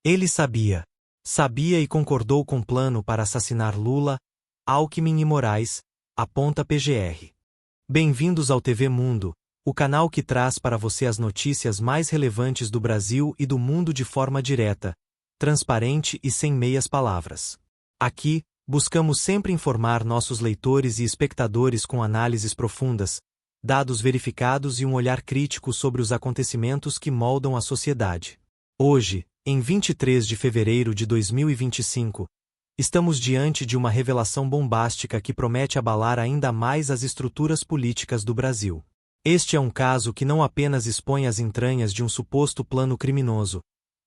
Ele sabia. Sabia e concordou com o plano para assassinar Lula, Alckmin e Moraes, aponta PGR. Bem-vindos ao TV Mundo, o canal que traz para você as notícias mais relevantes do Brasil e do mundo de forma direta, transparente e sem meias palavras. Aqui, buscamos sempre informar nossos leitores e espectadores com análises profundas, dados verificados e um olhar crítico sobre os acontecimentos que moldam a sociedade. Hoje, em 23 de fevereiro de 2025, estamos diante de uma revelação bombástica que promete abalar ainda mais as estruturas políticas do Brasil. Este é um caso que não apenas expõe as entranhas de um suposto plano criminoso,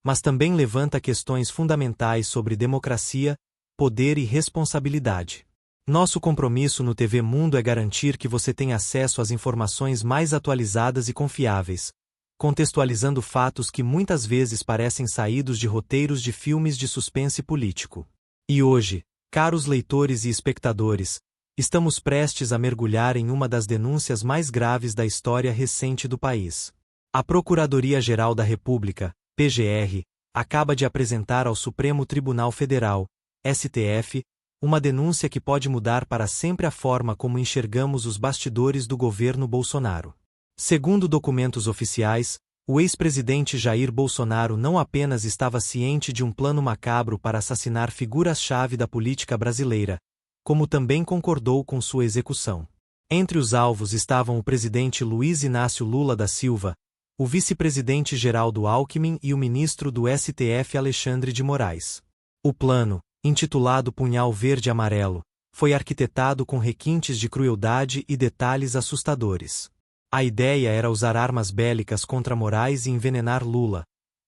mas também levanta questões fundamentais sobre democracia, poder e responsabilidade. Nosso compromisso no TV Mundo é garantir que você tenha acesso às informações mais atualizadas e confiáveis, contextualizando fatos que muitas vezes parecem saídos de roteiros de filmes de suspense político. E hoje, caros leitores e espectadores, estamos prestes a mergulhar em uma das denúncias mais graves da história recente do país. A Procuradoria-Geral da República, PGR, acaba de apresentar ao Supremo Tribunal Federal, STF, uma denúncia que pode mudar para sempre a forma como enxergamos os bastidores do governo Bolsonaro. Segundo documentos oficiais, o ex-presidente Jair Bolsonaro não apenas estava ciente de um plano macabro para assassinar figuras-chave da política brasileira, como também concordou com sua execução. Entre os alvos estavam o presidente Luiz Inácio Lula da Silva, o vice-presidente Geraldo Alckmin e o ministro do STF Alexandre de Moraes. O plano, intitulado Punhal Verde Amarelo, foi arquitetado com requintes de crueldade e detalhes assustadores. A ideia era usar armas bélicas contra Moraes e envenenar Lula,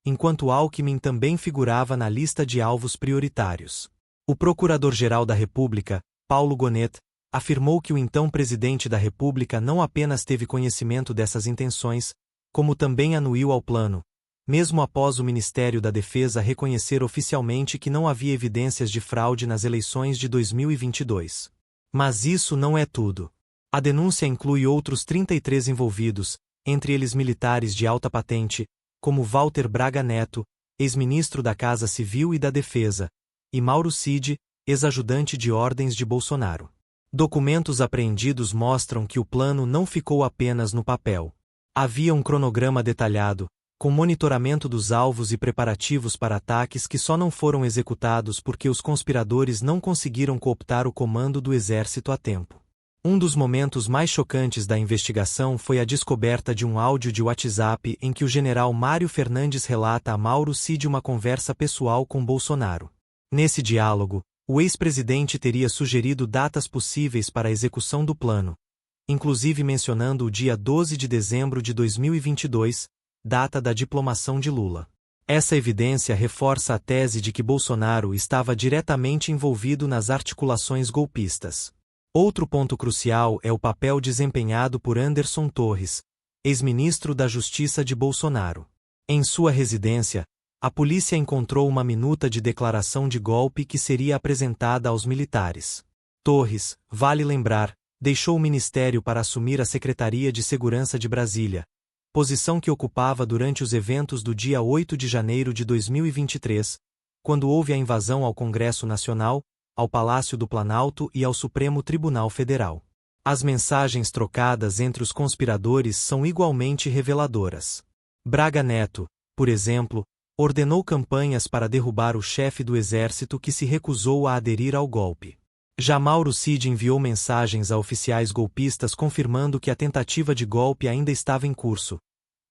enquanto Alckmin também figurava na lista de alvos prioritários. O Procurador-Geral da República, Paulo Gonet, afirmou que o então presidente da República não apenas teve conhecimento dessas intenções, como também anuiu ao plano, mesmo após o Ministério da Defesa reconhecer oficialmente que não havia evidências de fraude nas eleições de 2022. Mas isso não é tudo. A denúncia inclui outros 33 envolvidos, entre eles militares de alta patente, como Walter Braga Neto, ex-ministro da Casa Civil e da Defesa, e Mauro Cid, ex-ajudante de ordens de Bolsonaro. Documentos apreendidos mostram que o plano não ficou apenas no papel. Havia um cronograma detalhado, com monitoramento dos alvos e preparativos para ataques que só não foram executados porque os conspiradores não conseguiram cooptar o comando do exército a tempo. Um dos momentos mais chocantes da investigação foi a descoberta de um áudio de WhatsApp em que o general Mário Fernandes relata a Mauro Cid uma conversa pessoal com Bolsonaro. Nesse diálogo, o ex-presidente teria sugerido datas possíveis para a execução do plano, inclusive mencionando o dia 12 de dezembro de 2022, data da diplomação de Lula. Essa evidência reforça a tese de que Bolsonaro estava diretamente envolvido nas articulações golpistas. Outro ponto crucial é o papel desempenhado por Anderson Torres, ex-ministro da Justiça de Bolsonaro. Em sua residência, a polícia encontrou uma minuta de declaração de golpe que seria apresentada aos militares. Torres, vale lembrar, deixou o ministério para assumir a Secretaria de Segurança de Brasília, posição que ocupava durante os eventos do dia 8 de janeiro de 2023, quando houve a invasão ao Congresso Nacional, ao Palácio do Planalto e ao Supremo Tribunal Federal. As mensagens trocadas entre os conspiradores são igualmente reveladoras. Braga Neto, por exemplo, ordenou campanhas para derrubar o chefe do exército que se recusou a aderir ao golpe. Já Mauro Cid enviou mensagens a oficiais golpistas confirmando que a tentativa de golpe ainda estava em curso,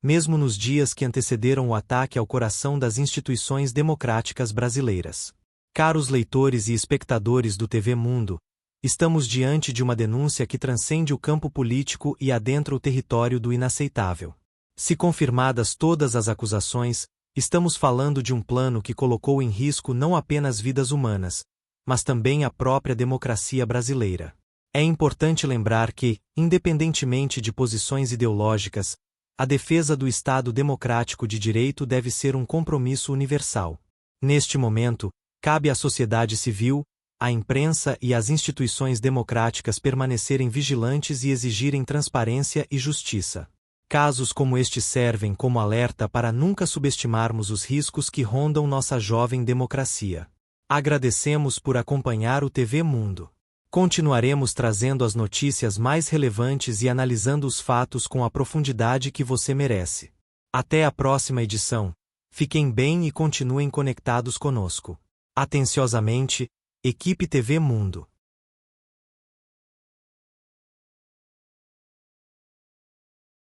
mesmo nos dias que antecederam o ataque ao coração das instituições democráticas brasileiras. Caros leitores e espectadores do TV Mundo, estamos diante de uma denúncia que transcende o campo político e adentra o território do inaceitável. Se confirmadas todas as acusações, estamos falando de um plano que colocou em risco não apenas vidas humanas, mas também a própria democracia brasileira. É importante lembrar que, independentemente de posições ideológicas, a defesa do Estado democrático de direito deve ser um compromisso universal. Neste momento, cabe à sociedade civil, à imprensa e às instituições democráticas permanecerem vigilantes e exigirem transparência e justiça. Casos como este servem como alerta para nunca subestimarmos os riscos que rondam nossa jovem democracia. Agradecemos por acompanhar o TV Mundo. Continuaremos trazendo as notícias mais relevantes e analisando os fatos com a profundidade que você merece. Até a próxima edição. Fiquem bem e continuem conectados conosco. Atenciosamente, Equipe TV Mundo.